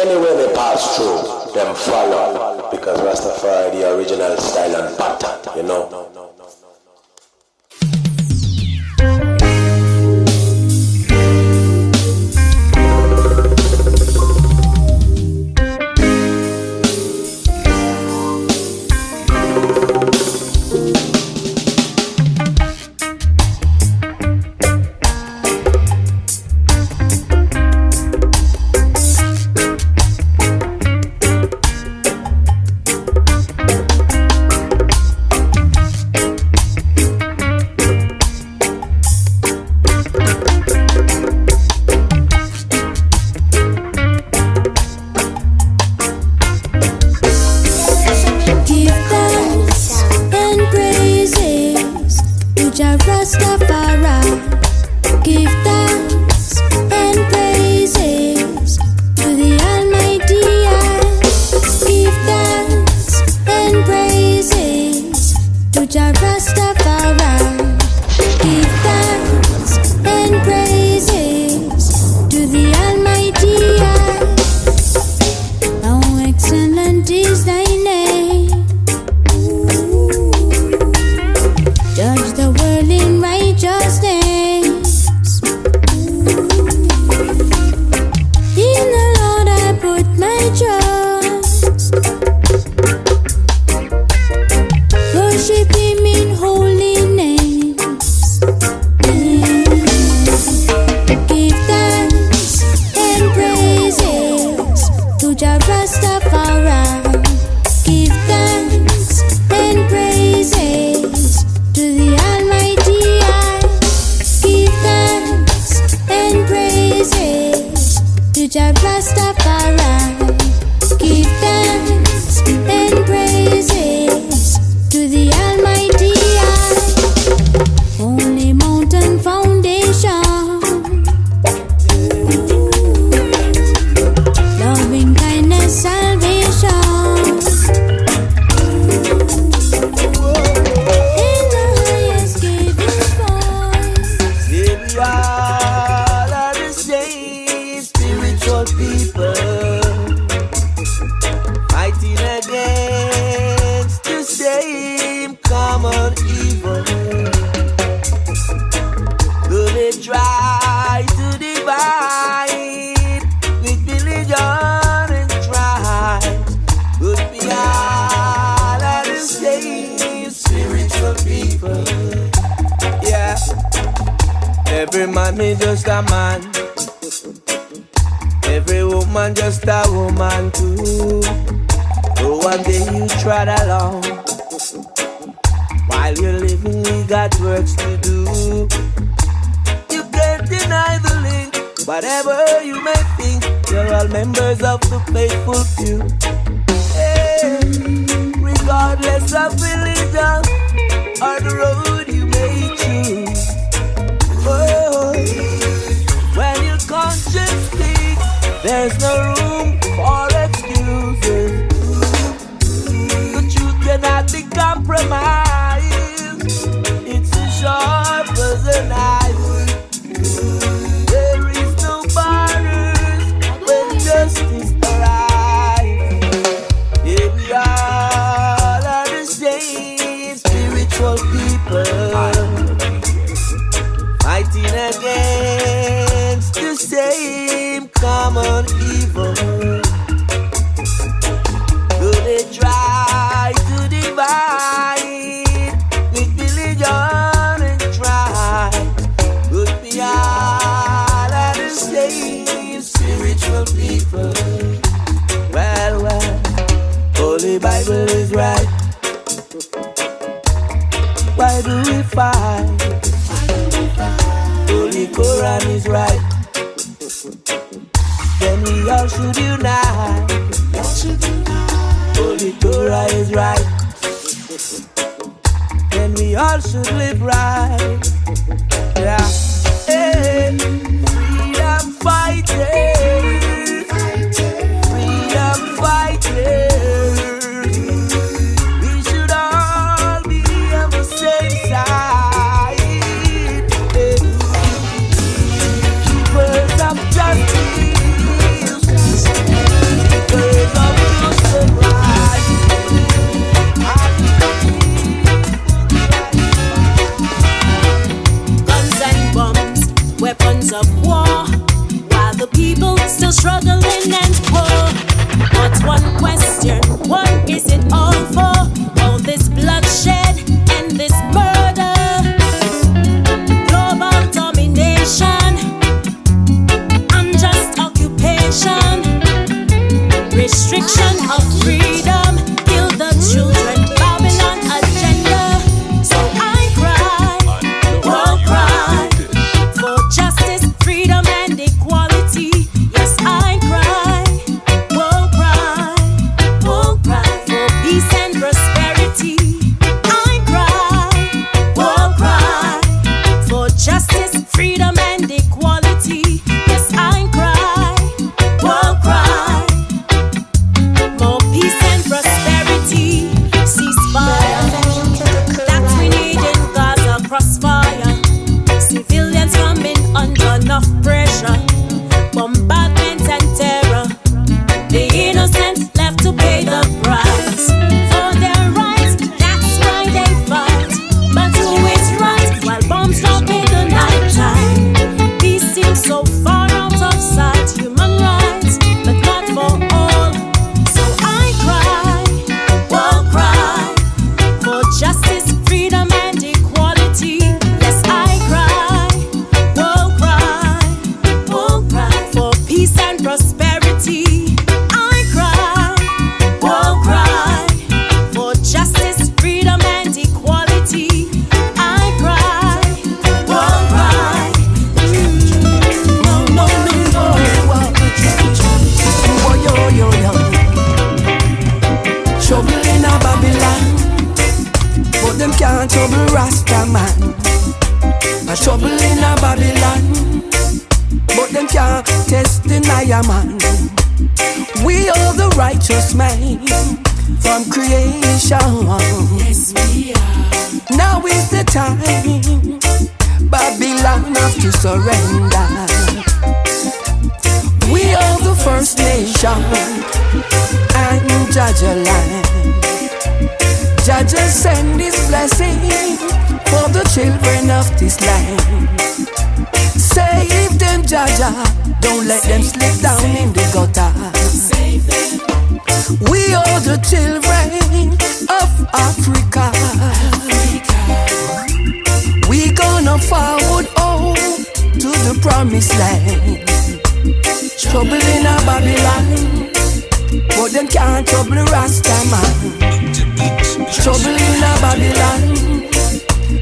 Anywhere they pass through, them follow. Because Rastafari the original style and pattern, you know. Every man is just a man. Every woman just a woman too. So one day you trot along. While you're living, we got works to do. You can't deny the link. Whatever you may think, you're all members of the faithful few. Hey, regardless of religion or the road you may choose. Oh, when your conscience speaks, there's no room for excuses. The truth cannot be compromised. It's as sharp as a knife. There is no borders when justice arrives. Here we all are the same spiritual people, fighting against the same common evil. Though they try to divide with religion and tribes, but we all are the same spiritual people. Well, well, Holy Bible is right. Why do we fight? Holy Quran is right. Then we all should unite. Holy Torah is right. Then we all should live right. Yeah. Hey. Freedom fighters. Freedom fighters. We should all be on the same side. Hey. Keepers of justice. still struggling and poor. But one question, what is it all for? All this bloodshed and this murder, global domination, unjust occupation, restriction of freedom, kill the children, Babylon agenda. So I cry, will cry, for justice, freedom and equality. Yes, I cry, will cry, for peace and prosperity. I cry, will cry, for justice, freedom and equality. Yes, I cry, will cry, more peace and prosperity. Ceasefire, that we need in Gaza, crossfire. Civilians coming under enough pressure, bombardment and terror. The innocent left to pay the price for their rights. That's why they fight. But who is right while bombs drop in the night time? Peace seems so far out of sight. Human rights, but not for all. So I cry, will cry, for justice, freedom and equality. Yes, I cry, will cry, for peace and prosperity. I cry, will cry, for justice, freedom and equality. I cry, will cry. No. Trouble in a Babylon, but them can't trouble Rasta man. A trouble in a Babylon, but them can't test the Naya man. We are the righteous man from creation. Yes, we are. Now is the time Babylon have to surrender. We are the first nation and Jaja land. Jaja send his blessing for the children of this land. Save them, Jaja, don't let them slip down in the gutter. Save them. We are the children of Africa. We gonna forward to the promised land. Trouble in a Babylon, but them can't trouble Rasta man. Trouble in a Babylon,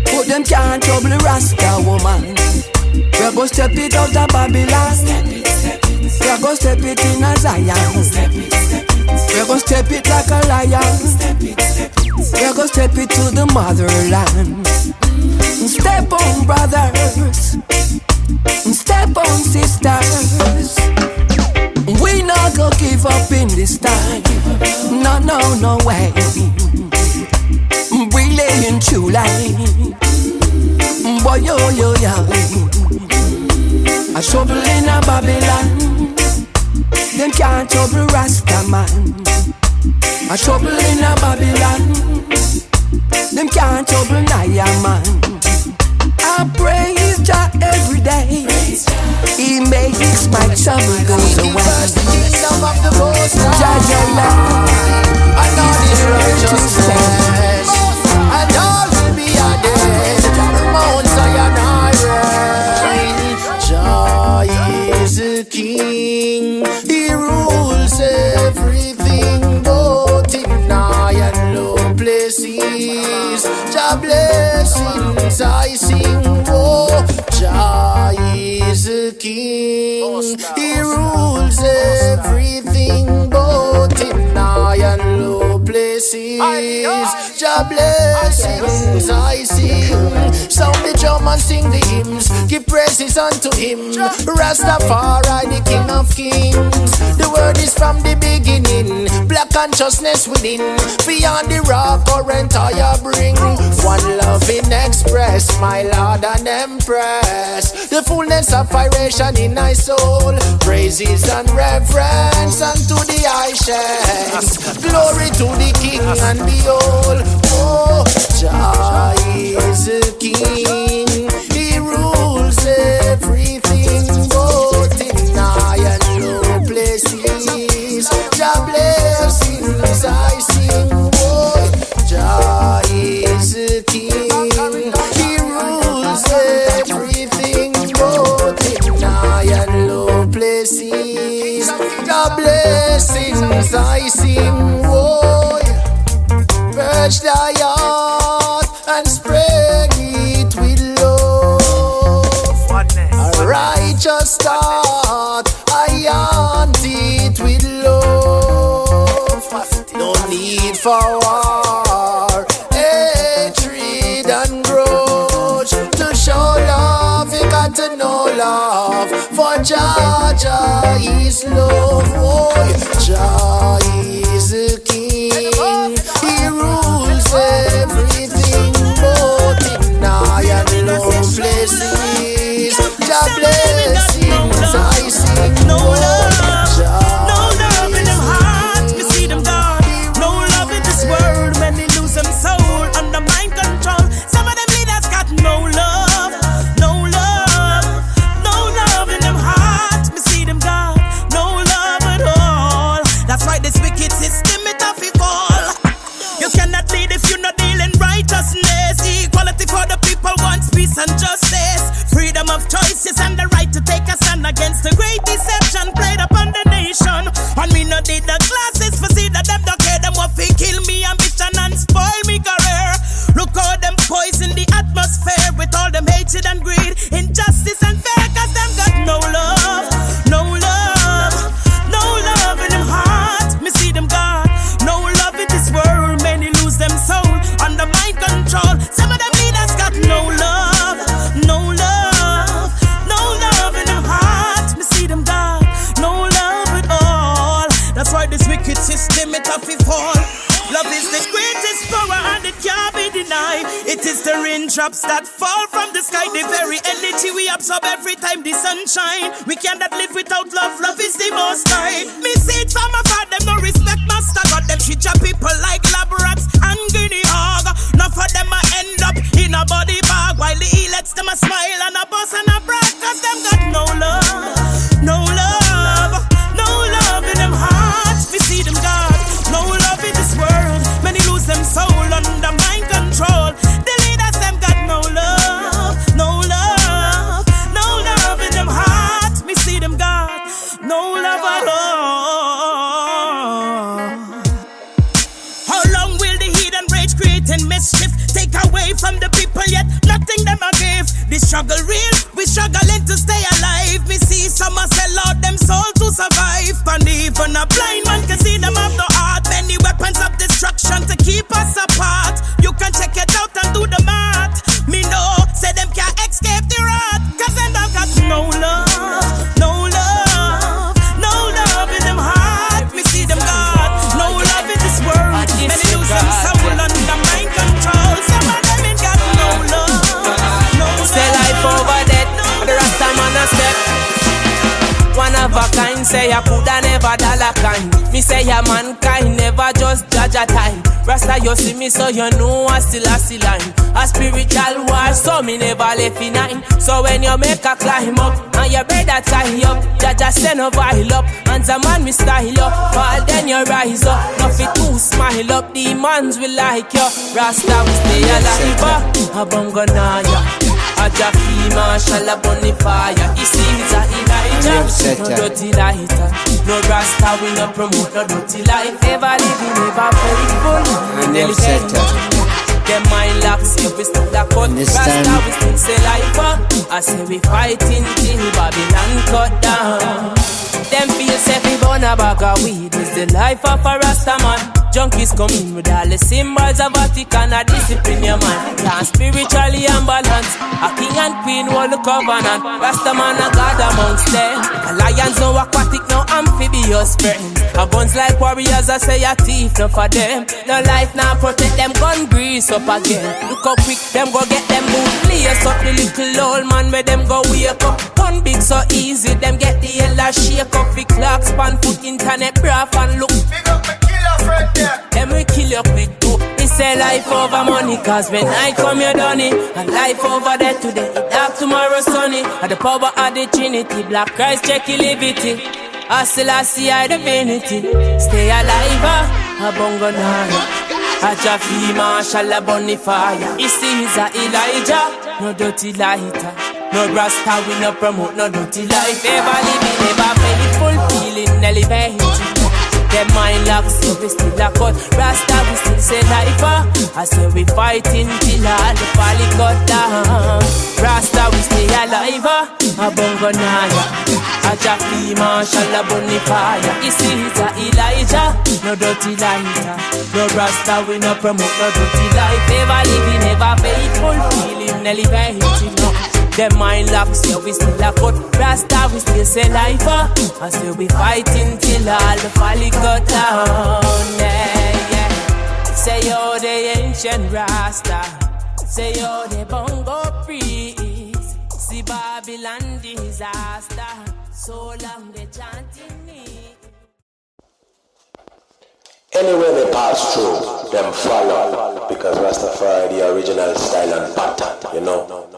but them can't trouble Rasta woman. We go step it out of Babylon. We go step it in a Zion. We go step it like a lion. We go step it to the motherland. Step on brothers, step on sisters. We not gonna give up in this time. No way. We laying true line. Boy, yo. A trouble in a Babylon, them can't trouble Rasta man. A trouble in a Babylon, them can't trouble Naya man. I praise Jah every day. He makes my trouble goes away. Jah land, I know this righteousness, and all will be added. Mount Zion I reign. Jah is a king. He rules everything, both in high and low places. Jah blessings I sing. Oh, Jah is a king. He rules everything, both in high and low places. Jah blessings I sing. Sound the drum and sing the hymns. Give praises unto him. Rastafari, the King of Kings. The word is from the beginning. Black consciousness within. Beyond the rock current I bring. One love in express, my Lord and Empress. The fullness of iration in my soul. Praises and reverence unto the high chest. Glory to the King and behold. Oh, Jah is a King. He rules everything, both in high and low The blessings I sing, oh, purge thy heart and spread it with love. A righteous thought, I haunt it with love. No need for war, hatred and grudge. To show love, you got to know love. For Jah, Jah is love. Oh, Jah is a king. He rules everything, both in high and low places. Jah blessings I sing. No love, no love in them hearts. We see them gone. No love in this world. Many lose them soul under mind control. Some of them leaders got no love, no love, no love in them hearts. We see them gone. No love at all. That's why this wicked system it off it fall. You cannot lead if you're not dealing righteousness. Equality for the people wants peace and justice. Freedom of choices and the right to take a stand against the great deception played upon the nation. And me not did the classes for see that them don't care. Them what fi kill me ambition and spoil me career. Look how them poison the atmosphere with all them hatred and greed, injustice and fear. Cause them got no love, no love, no love in them hearts. Me see them gone. No love in this world. Many lose them soul under mind control. Some of them leaders got no love, no love, no love in them hearts. Me see them gone. No love at all. That's why this wicked system it have to fall. Love is the greatest power and it can't be denied. It is the raindrops that fall from the sky. The very energy we absorb every time the sun shine. We cannot live without love. Love is the most high. Me see it from afar. Them no respect master God. Them treat your people like lab rats and guinea hog. None of them a end up in a body bag, while the lets them a smile and a bust and a brag. Cause them got no love, no love, no love in them hearts. We see them God. No love in this world. Many lose them soul under mind control. The leaders them got no love, no love, no love in them hearts. We see them God. No love at all. How long will the heathen rage creating mischief take away from the people, yet nothing them a give? The struggle real, we struggling to stay alive. Me see some a sell out them soul to survive. And even a blind man can see them have no heart. Many weapons of destruction to keep us apart. You can check it out and do the math. Me know, say them can't escape the wrath. Cause them don't got no love, no love, no love in them heart. We see them God, no love in this world. Many lose them soul under mind control. Some of them ain't got no love, no Say life over death, the Rasta man a step. One of a kind, say I coulda never dollar kind. Me say a mankind, never just judge a time. Rasta you see me so you know I still a see line. A spiritual war so me never left in nine. So when you make a climb up, and you better tie up, Jaja send a vial up, and the man we style up. Fall then you rise up, nothing too smile up. Demons will like you, Rasta we stay alive. A bongo naya, a Jaffe Marshall a bonfire. He sees a Elijah, no dirty lighter. No Rasta we no promote no dirty life. Ever living, ever faithful, and elegant. Them mind locks, if we still a cut. Rasta we still say life up. I say we fighting till Babylon cut down. Them feel say we burn a bag of weed is the life of a Rasta man. Junkies come in with all the symbols of Vatican a discipline your man. Can't spiritually unbalanced. A king and queen hold the covenant. Rasta man a God amongst them. A lions no aquatic, no amphibious friends. A guns like warriors I say a thief no for them. No life now protect them gun grease up again. Look how quick them go get them boot lace up. The little old man where them go wake up. Gun big so easy them get the yellow shake up. The clock span foot internet braff and look. Big up my killer friend there. Them we kill you quick too. They say life over money, cause when night come you done it. And life over there today, it dark tomorrow sunny. And the power of the Trinity, Black Christ check your liberty. I still I see I divinity. Stay alive, a bongo nana. A Jaffe Marshall a bonfire. He sees a Elijah, no dirty lighter. No rasta, we no promote no dirty life. Ever living, ever faithful, feeling elevated. Them mind locks, so we still a cut. Rasta, we still say life. I say we fighting till all the valley cut down. Rasta, we stay alive. A bongo naya, a Jackie Marshall, a bonfire. Isita Elijah, no dirty lighter. No Rasta, we no promote no dirty life. Ever living, ever faithful, feeling elevated. No. Them mind locks, so we still a cut. Rasta, we still say life. I say we fighting till all the valley cut down. Yeah, yeah. Say yo the ancient Rasta. Say yo the bongo priest. See Babylon disaster. So long they chanting me. Anywhere they pass through, them follow. Because Rastafari the original style and pattern, you know.